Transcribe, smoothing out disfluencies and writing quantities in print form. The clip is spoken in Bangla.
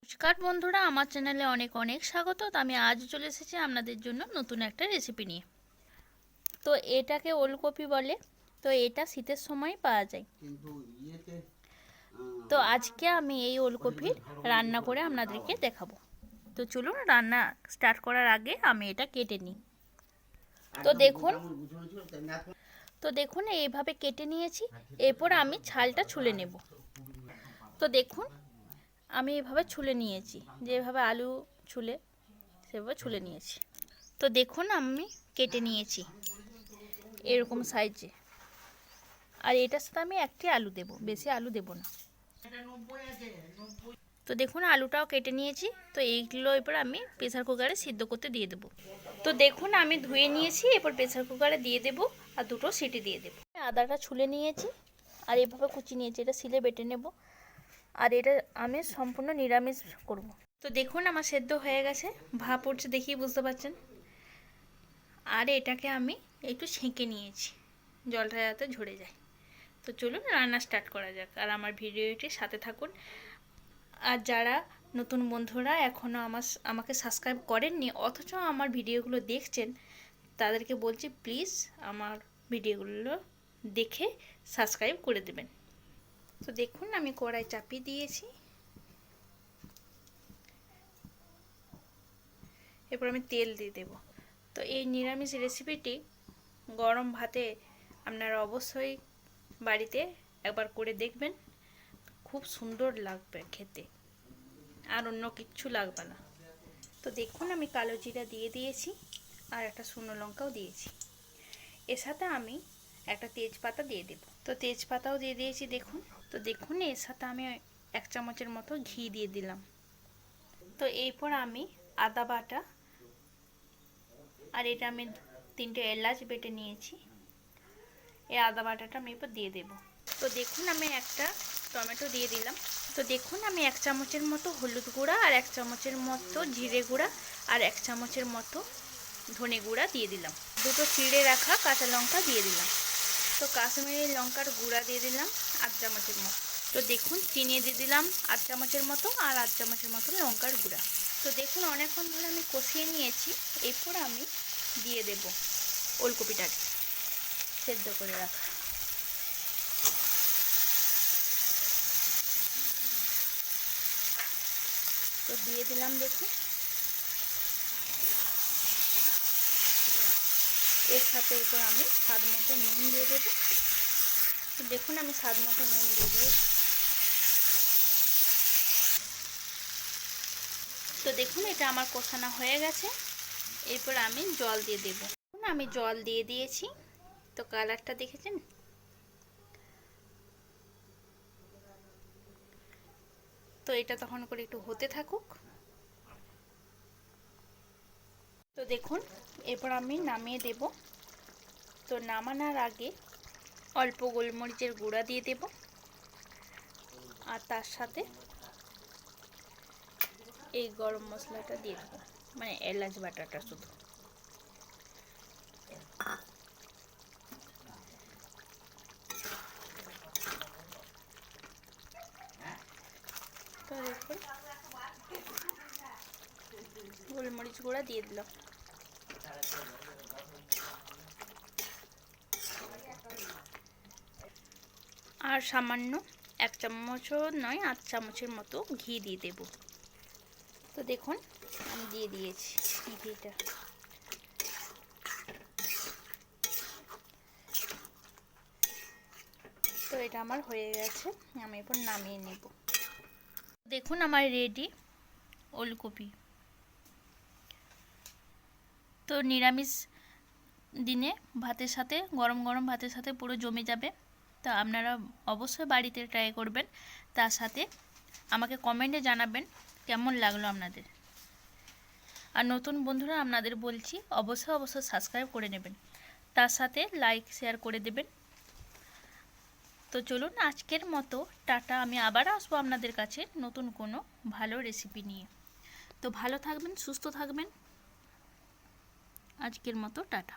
নমস্কার বন্ধুরা, আমার চ্যানেলে অনেক অনেক স্বাগত। তো আমি আজ চলে এসেছি আপনাদের জন্য নতুন একটা রেসিপি নিয়ে। তো এটাকে ওলকপি বলে। তো এটা শীতের সময় পাওয়া যায়। তো আজকে আমি এই ওলকপির রান্না করে আপনাদেরকে দেখাবো। তো চলুন, রান্না স্টার্ট করার আগে আমি এটা কেটে নিই। তো দেখুন এইভাবে কেটে নিয়েছি। এরপর আমি ছালটা ছুলে নেব। তো দেখুন আমি এভাবে ছুলে নিয়েছি, যেভাবে আলু ছুলে সেভাবে ছুলে নিয়েছি। তো দেখুন আমি কেটে নিয়েছি এরকম সাইজে। আর এটার সাথে আমি একটি আলু দেব, বেশি আলু দেব না। তো দেখুন আলুটাও কেটে নিয়েছি। তো এইগুলো এরপর আমি প্রেসার কুকারে সিদ্ধ করতে দিয়ে দেবো। তো দেখুন আমি ধুয়ে নিয়েছি, এরপর প্রেসার কুকারে দিয়ে দেব আর দুটো সিটি দিয়ে দেবো। আদাটা ছুলে নিয়েছি আর এভাবে কুচি নিয়েছি, এটা শিলে বেটে নেব। আর এটা আমি সম্পূর্ণ নিরামিষ করব। তো দেখুন আমার সেদ্ধ হয়ে গেছে, ভাপ উঠছে দেখেই বুঝতে পারছেন। আর এটাকে আমি একটু ছেঁকে নিয়েছি, জলটা যাতে ঝরে যায়। তো চলুন রান্না স্টার্ট করা যাক, আর আমার ভিডিওটির সাথে থাকুন। আর যারা নতুন বন্ধুরা এখনও আমাকে সাবস্ক্রাইব করেননি অথচ আমার ভিডিওগুলো দেখছেন, তাদেরকে বলছি প্লিজ আমার ভিডিওগুলো দেখে সাবস্ক্রাইব করে দেবেন। তো দেখুন আমি কড়াই চাপিয়ে দিয়েছি। এরপর আমি তেল দিয়ে দেব। তো এই নিরামিষ রেসিপিটি গরম ভাতে আপনারা অবশ্যই বাড়িতে একবার করে দেখবেন, খুব সুন্দর লাগবে খেতে, আর অন্য কিচ্ছু লাগবে না। তো দেখুন আমি কালো জিরা দিয়ে দিয়েছি আর একটা শুকনো লঙ্কাও দিয়েছি। এর সাথে আমি একটা তেজপাতা দিয়ে দেব। তো তেজপাতাও দিয়ে দিয়েছি দেখুন। তো দেখুন এর সাথে আমি 1 চামচের মতো ঘি দিয়ে দিলাম। তো এরপর আমি আদা বাটা আর এটা আমি 3টে এলাচ বেটে নিয়েছি, এই আদা বাটাটা আমি এরপর দিয়ে দেব। তো দেখুন আমি একটা টমেটো দিয়ে দিলাম। তো দেখুন আমি 1 চামচের মতো হলুদ গুঁড়া আর 1 চামচের মতো জিরে গুঁড়া আর 1 চামচের মতো ধনে গুঁড়া দিয়ে দিলাম। দুটো চিড়ে রাখা কাঁচা লঙ্কা দিয়ে দিলাম। তো কাশ্মীরি লঙ্কার গুঁড়া দিয়ে দিলাম 8 চামচের মতো। তো দেখুন চিনি দিয়ে দিলাম 8 চামচের মতো আর 8 চামচের মতো লঙ্কার গুঁড়া। তো দেখুন অনেকক্ষণ ধরে আমি কষিয়ে নিয়েছি। এরপর আমি দিয়ে দেব ওলকপিটাকে সেদ্ধ করে রাখা। তো দিয়ে দিলাম দেখুন। এর সাথে এরপর আমি স্বাদ মতো নুন দিয়ে দেবো। তো দেখুন আমি স্বাদ মতো নুন দিয়ে দিয়েছি। তো দেখুন এটা আমার কষানো হয়ে গেছে। এরপর আমি জল দিয়ে দেব। আমি জল দিয়ে দিয়েছি। তো কালারটা দেখেছেন। তো এটা তখন করে একটু হতে থাকুক। তো দেখুন এরপর আমি নামিয়ে দেব। তো নামানোর আগে অল্প গোলমরিচের গুঁড়া দিয়ে দেব আর তার সাথে এই গরম মশলাটা দিয়ে দেবো, মানে এলাচ বাটাটা শুধু। তো দেখুন গোলমরিচ গুঁড়া দিয়ে দিলাম। আর সামান্য 1 চামচও নয় 8 চামচের মতো ঘি দিয়ে দেব। তো দেখুন আমি দিয়ে দিয়েছি ঘিটা। তো এটা আমার হয়ে গেছে, আমি এরপর নামিয়ে নেব। দেখুন আমার রেডি ওলকপি। তো নিরামিষ দিনে ভাতের সাথে, গরম গরম ভাতের সাথে পুরো জমে যাবে। তো আপনারা অবশ্যই বাড়িতে ট্রাই করবেন। তার সাথে আমাকে কমেন্টে জানাবেন কেমন লাগলো আপনাদের। আর নতুন বন্ধুরা আপনাদের বলছি অবশ্যই সাবস্ক্রাইব করে নেবেন, তার সাথে লাইক শেয়ার করে দেবেন। তো চলুন আজকের মতো টাটা। আমি আবার আসবো আপনাদের কাছে নতুন কোনো ভালো রেসিপি নিয়ে। তো ভালো থাকবেন, সুস্থ থাকবেন। আজকের মতো টাটা।